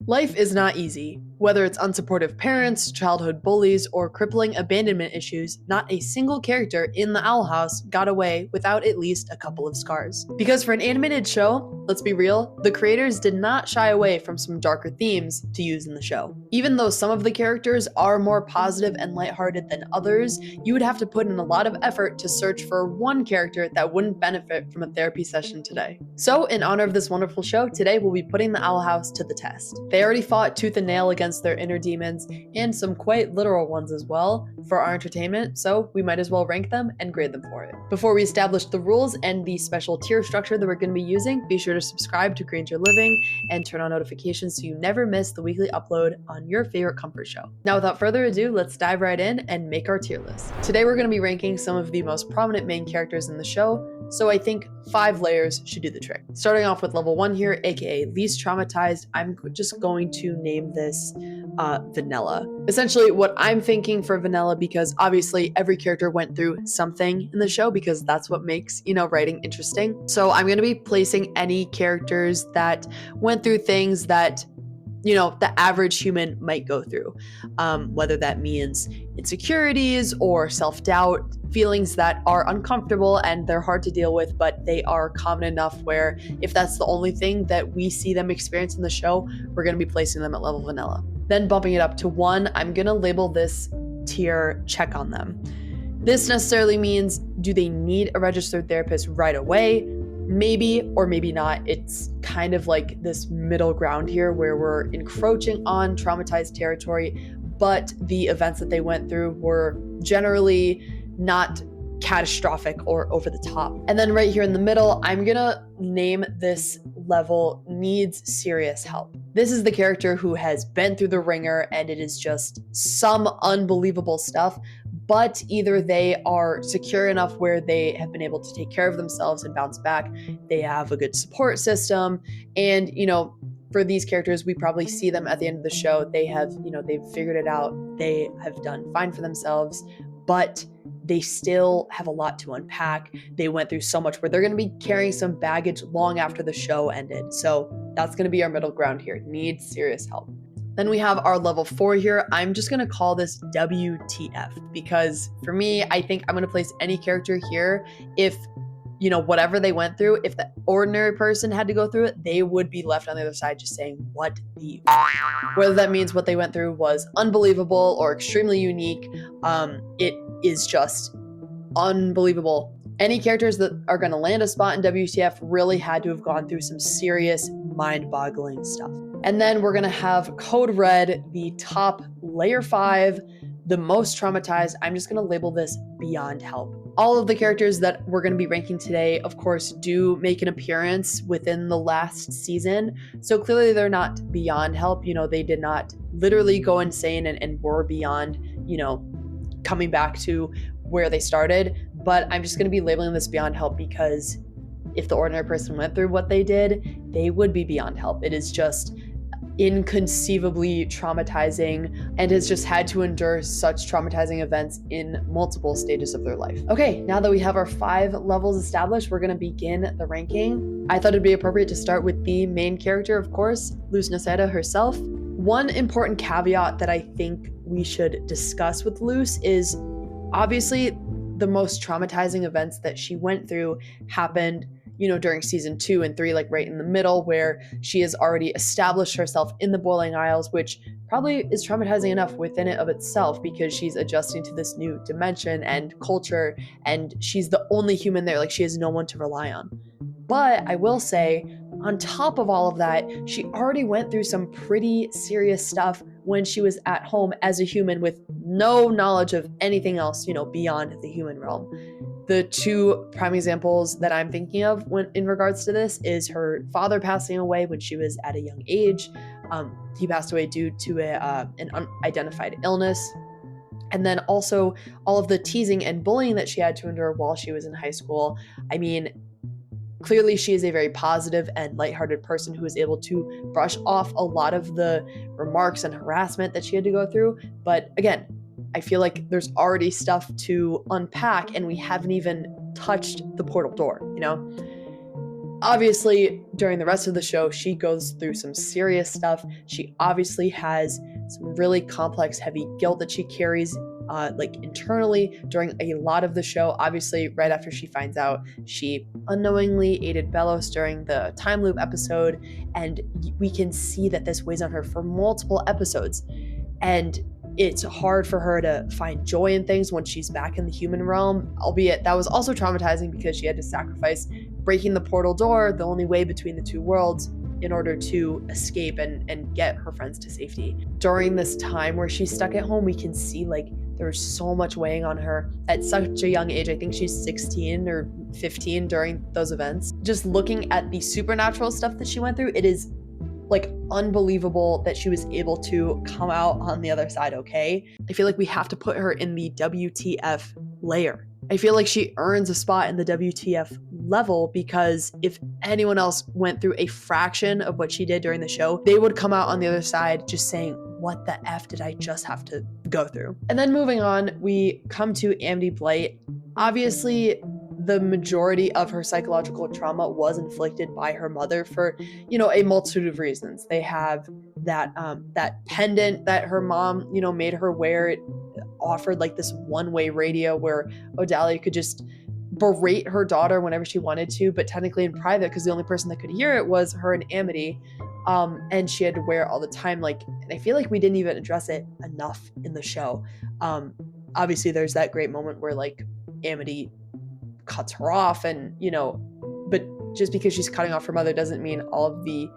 Life is not easy. Whether it's unsupportive parents, childhood bullies, or crippling abandonment issues, not a single character in the Owl House got away without at least a couple of scars. Because for an animated show, let's be real, the creators did not shy away from some darker themes to use in the show. Even though some of the characters are more positive and lighthearted than others, you would have to put in a lot of effort to search for one character that wouldn't benefit from a therapy session today. So, in honor of this wonderful show, today we'll be putting the Owl House to the test. They already fought tooth and nail against their inner demons, and some quite literal ones as well, for our entertainment, so we might as well rank them and grade them for it. Before we establish the rules and the special tier structure that we're going to be using, be sure to subscribe to Grade Your Living and turn on notifications so you never miss the weekly upload on your favorite comfort show. Now, without further ado, let's dive right in and make our tier list. Today we're going to be ranking some of the most prominent main characters in the show, so I think 5 layers should do the trick. Starting off with level 1 here, aka least traumatized, I'm just going to name this Vanilla. Essentially what I'm thinking for Vanilla, because obviously every character went through something in the show, because that's what makes, writing interesting. So I'm going to be placing any characters that went through things that the average human might go through, whether that means insecurities or self-doubt, feelings that are uncomfortable and they're hard to deal with, but they are common enough where if that's the only thing that we see them experience in the show, we're going to be placing them at level Vanilla. Then bumping it up to 1, I'm going to label this tier check on them. This necessarily means, do they need a registered therapist right away? Maybe or maybe not. It's kind of like this middle ground here where we're encroaching on traumatized territory, but the events that they went through were generally not catastrophic or over the top. And then right here in the middle, I'm gonna name this level needs serious help. This is the character who has been through the ringer and it is just some unbelievable stuff, but either they are secure enough where they have been able to take care of themselves and bounce back, they have a good support system, and for these characters, we probably see them at the end of the show, they have, they've figured it out, they have done fine for themselves, but they still have a lot to unpack. They went through so much where they're going to be carrying some baggage long after the show ended. So that's going to be our middle ground here. Need serious help. Then we have our level 4 here. I'm just going to call this WTF because for me, I think I'm going to place any character here if whatever they went through, if the ordinary person had to go through it, they would be left on the other side just saying, what the whether that means what they went through was unbelievable or extremely unique, it is just unbelievable. Any characters that are going to land a spot in WTF really had to have gone through some serious mind-boggling stuff. And then we're going to have Code Red, the top layer 5, the most traumatized. I'm just going to label this beyond help. All of the characters that we're going to be ranking today, of course, do make an appearance within the last season. So clearly they're not beyond help. They did not literally go insane and were beyond, coming back to where they started. But I'm just going to be labeling this beyond help because if the ordinary person went through what they did, they would be beyond help. It is just inconceivably traumatizing and has just had to endure such traumatizing events in multiple stages of their life. Okay, now that we have our 5 levels established, we're going to begin the ranking. I thought it'd be appropriate to start with the main character, of course, Luz Noceda herself. One important caveat that I think we should discuss with Luz is obviously the most traumatizing events that she went through happened during season 2 and 3, like right in the middle, where she has already established herself in the Boiling Isles, which probably is traumatizing enough within it of itself because she's adjusting to this new dimension and culture, and she's the only human there. Like, she has no one to rely on. But I will say, on top of all of that, she already went through some pretty serious stuff when she was at home as a human with no knowledge of anything else, beyond the human realm. The 2 prime examples that I'm thinking of in regards to this is her father passing away when she was at a young age. He passed away due to an unidentified illness. And then also all of the teasing and bullying that she had to endure while she was in high school. I mean, clearly she is a very positive and lighthearted person who is able to brush off a lot of the remarks and harassment that she had to go through. But again, I feel like there's already stuff to unpack and we haven't even touched the portal door, Obviously, during the rest of the show, she goes through some serious stuff. She obviously has some really complex, heavy guilt that she carries internally during a lot of the show. Obviously, right after she finds out, she unknowingly aided Belos during the time loop episode, and we can see that this weighs on her for multiple episodes. And it's hard for her to find joy in things when she's back in the human realm, albeit that was also traumatizing because she had to sacrifice breaking the portal door, the only way between the two worlds, in order to escape and get her friends to safety. During this time where she's stuck at home, we can see like there's so much weighing on her at such a young age. I think she's 16 or 15 during those events. Just looking at the supernatural stuff that she went through, it is like unbelievable that she was able to come out on the other side okay. I feel like we have to put her in the WTF layer. I feel like she earns a spot in the WTF level because if anyone else went through a fraction of what she did during the show, they would come out on the other side just saying, what the F did I just have to go through? And then moving on, we come to Amity Blight. Obviously, the majority of her psychological trauma was inflicted by her mother for, a multitude of reasons. They have that pendant that her mom, made her wear. It offered like this one-way radio where Odalia could just berate her daughter whenever she wanted to, but technically in private because the only person that could hear it was her and Amity. And she had to wear it all the time. And I feel like we didn't even address it enough in the show. Obviously, there's that great moment where Amity cuts her off but just because she's cutting off her mother doesn't mean all of the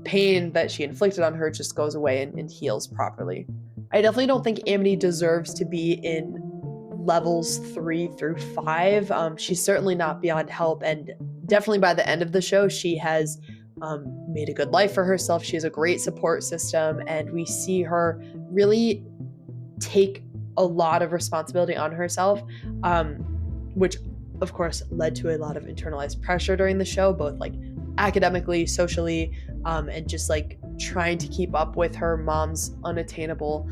pain that she inflicted on her just goes away and heals properly. I definitely don't think Amity deserves to be in levels 3 through 5. She's certainly not beyond help, and definitely by the end of the show, she has made a good life for herself. She has a great support system, and we see her really take a lot of responsibility on herself, which of course led to a lot of internalized pressure during the show, both academically, socially, and just trying to keep up with her mom's unattainable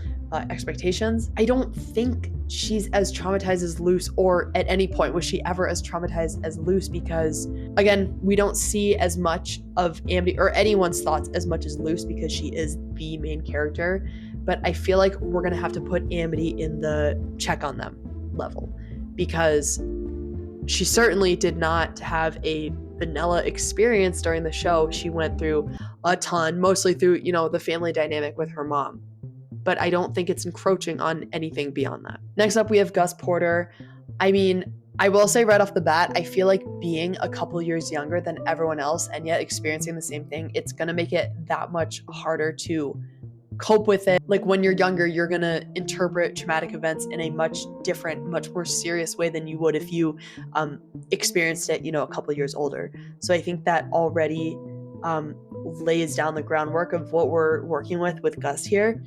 expectations. I don't think she's as traumatized as Luce, or at any point was she ever as traumatized as Luce, because again, we don't see as much of Amity or anyone's thoughts as much as Luce because she is the main character. But I feel like we're gonna have to put Amity in the check on them level, because she certainly did not have a vanilla experience during the show. She went through a ton, mostly through, the family dynamic with her mom. But I don't think it's encroaching on anything beyond that. Next up, we have Gus Porter. I mean, I will say right off the bat, I feel like being a couple years younger than everyone else and yet experiencing the same thing, it's going to make it that much harder to cope with it. When you're younger, you're going to interpret traumatic events in a much different, much more serious way than you would if you experienced it, a couple years older. So I think that already lays down the groundwork of what we're working with Gus here.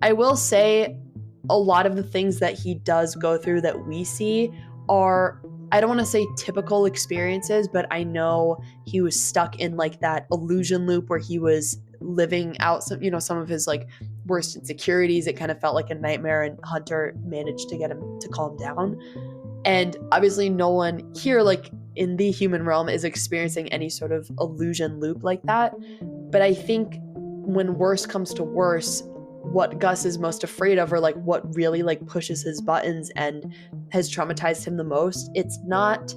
I will say a lot of the things that he does go through that we see are, I don't want to say typical experiences, but I know he was stuck in that illusion loop where he was living out some of his worst insecurities. It kind of felt like a nightmare, and Hunter managed to get him to calm down. And obviously no one here in the human realm is experiencing any sort of illusion loop like that. But I think when worse comes to worse, what Gus is most afraid of, or what really pushes his buttons and has traumatized him the most, it's not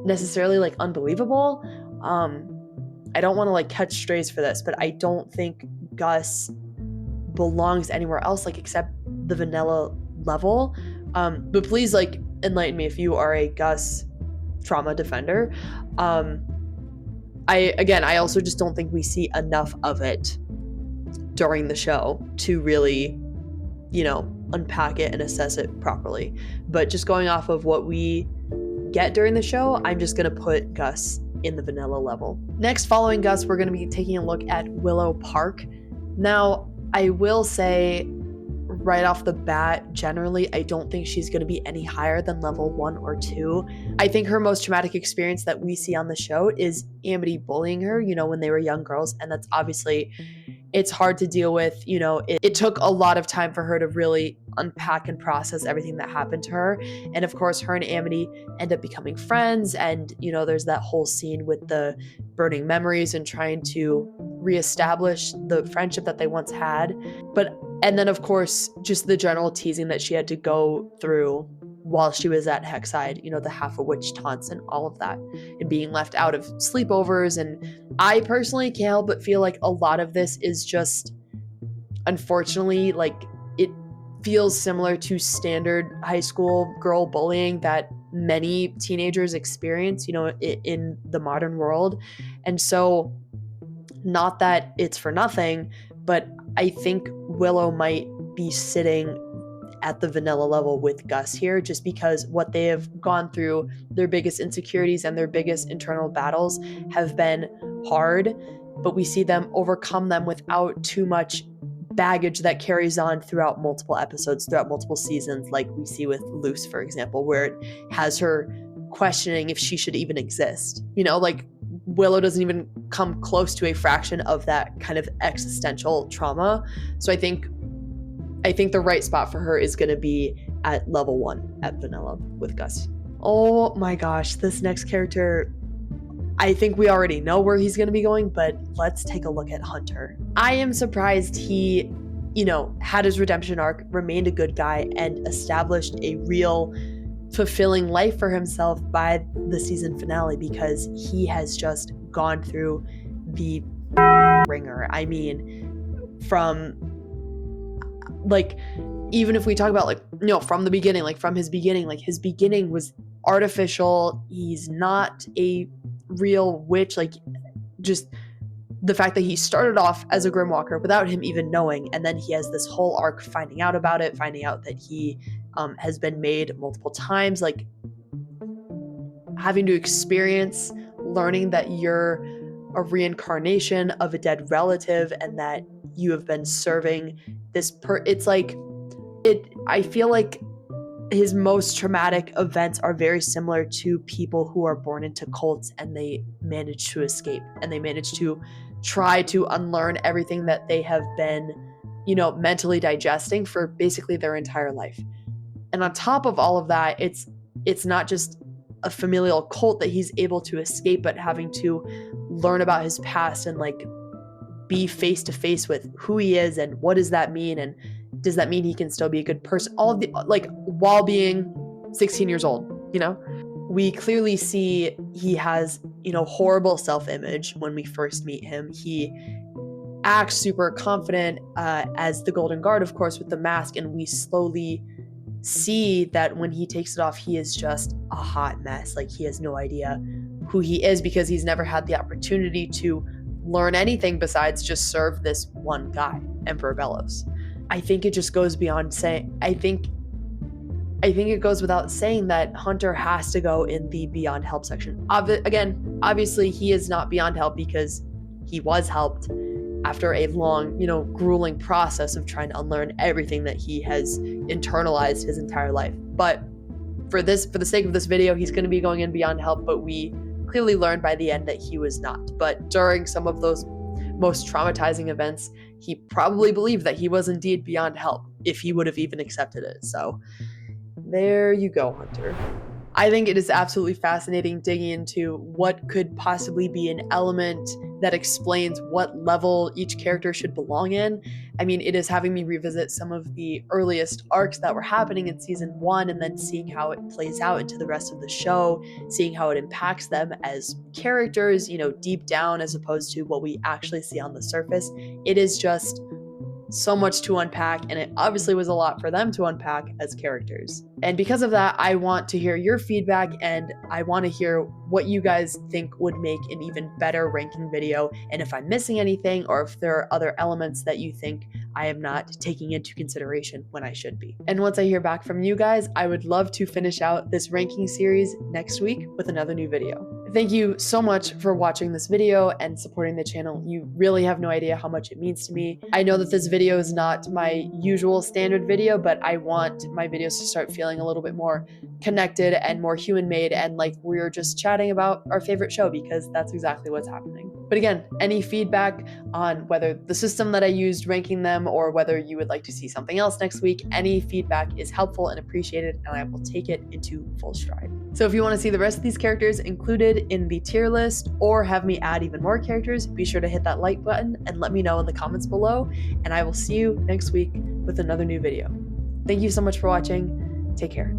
necessarily unbelievable. I don't want to catch strays for this, but I don't think Gus belongs anywhere else except the vanilla level. But please enlighten me if you are a Gus trauma defender. I also just don't think we see enough of it during the show to really, unpack it and assess it properly. But just going off of what we get during the show, I'm just going to put Gus in the vanilla level. Next, following Gus, we're going to be taking a look at Willow Park. Now, I will say right off the bat, generally, I don't think she's going to be any higher than level 1 or 2. I think her most traumatic experience that we see on the show is Amity bullying her, when they were young girls. And that's obviously it's hard to deal with. It took a lot of time for her to really unpack and process everything that happened to her. And of course, her and Amity end up becoming friends. And, there's that whole scene with the burning memories and trying to reestablish the friendship that they once had. And then, of course, just the general teasing that she had to go through while she was at Hexside, the half-a-witch taunts and all of that, and being left out of sleepovers. And I personally can't help but feel like a lot of this is just, unfortunately, like, it feels similar to standard high school girl bullying that many teenagers experience, in the modern world. And so, not that it's for nothing, but I think Willow might be sitting at the vanilla level with Gus here, just because what they have gone through, their biggest insecurities and their biggest internal battles have been hard, but we see them overcome them without too much baggage that carries on throughout multiple episodes, throughout multiple seasons, like we see with Luce, for example, where it has her questioning if she should even exist. Like Willow doesn't even come close to a fraction of that kind of existential trauma. So I think the right spot for her is going to be at level 1 at vanilla with Gus. Oh my gosh, this next character, I think we already know where he's going to be going, but let's take a look at Hunter. I am surprised he, had his redemption arc, remained a good guy, and established a real fulfilling life for himself by the season finale, because he has just gone through the ringer. I mean, from like, even if we talk about from the beginning, from his beginning, his beginning was artificial. He's not a real witch. Just the fact that he started off as a Grimwalker without him even knowing, and then he has this whole arc finding out about it, finding out that he has been made multiple times, having to experience learning that you're a reincarnation of a dead relative and that you have been serving this I feel like his most traumatic events are very similar to people who are born into cults and they manage to escape and they manage to try to unlearn everything that they have been, mentally digesting for basically their entire life. And on top of all of that, it's not just a familial cult that he's able to escape, but having to learn about his past and be face to face with who he is and what does that mean, and does that mean he can still be a good person, all of the while being 16 years old. We clearly see he has horrible self-image. When we first meet him, he acts super confident as the Golden Guard, of course, with the mask, and we slowly see that when he takes it off, he is just a hot mess. He has no idea who he is because he's never had the opportunity to learn anything besides just serve this one guy, Emperor Bellows. I think it just goes beyond saying, I think it goes without saying that Hunter has to go in the Beyond Help section. Again, obviously he is not Beyond Help because he was helped after a long, grueling process of trying to unlearn everything that he has internalized his entire life. But for the sake of this video, he's going to be going in Beyond Help, but we clearly learned by the end that he was not. But during some of those most traumatizing events, he probably believed that he was indeed Beyond Help, if he would have even accepted it. So there you go, Hunter. I think it is absolutely fascinating digging into what could possibly be an element that explains what level each character should belong in. I mean, it is having me revisit some of the earliest arcs that were happening in season 1 and then seeing how it plays out into the rest of the show, seeing how it impacts them as characters, deep down, as opposed to what we actually see on the surface. It is just so much to unpack, and it obviously was a lot for them to unpack as characters. And because of that, I want to hear your feedback, and I want to hear what you guys think would make an even better ranking video, and if I'm missing anything, or if there are other elements that you think I am not taking into consideration when I should be. And once I hear back from you guys, I would love to finish out this ranking series next week with another new video. Thank you so much for watching this video and supporting the channel. You really have no idea how much it means to me. I know that this video is not my usual standard video, but I want my videos to start feeling a little bit more connected and more human-made, and like we're just chatting about our favorite show, because that's exactly what's happening. But again, any feedback on whether the system that I used ranking them or whether you would like to see something else next week, any feedback is helpful and appreciated, and I will take it into full stride. So if you want to see the rest of these characters included in the tier list or have me add even more characters, be sure to hit that like button and let me know in the comments below, and I will see you next week with another new video. Thank you so much for watching. Take care.